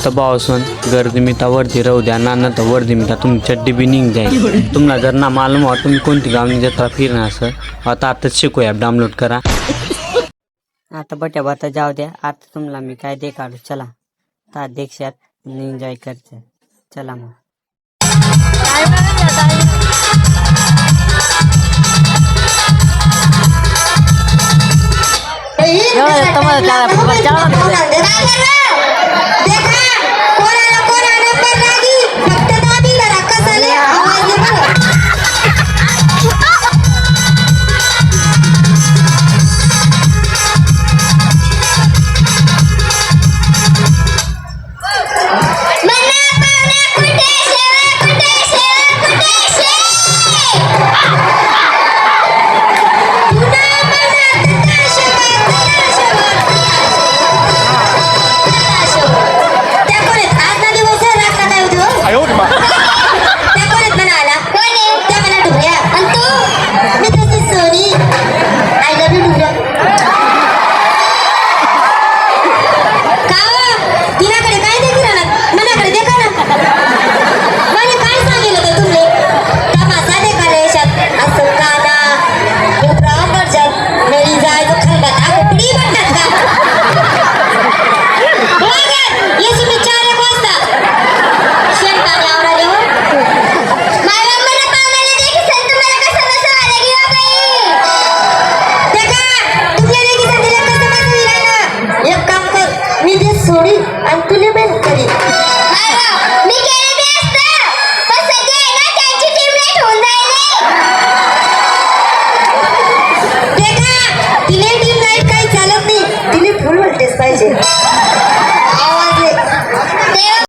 मस्त पावसून गर्दी मिता वरती राहू द्या ना तर वर्दी मिता तुमची चड्डी बी निघ जाईल. तुम्हाला जर ना मालूम हो तुम्ही कोणती गावनी जत्रा फिरणं असं आता आताच शिकू ॲप डाउनलोड करा. आता बट्या बाता जाऊ द्या. आता तुम्हाला मी काय दे काढू. चला आता देक्षात एन्जॉय करते. चला मग Yo, estamos de cara,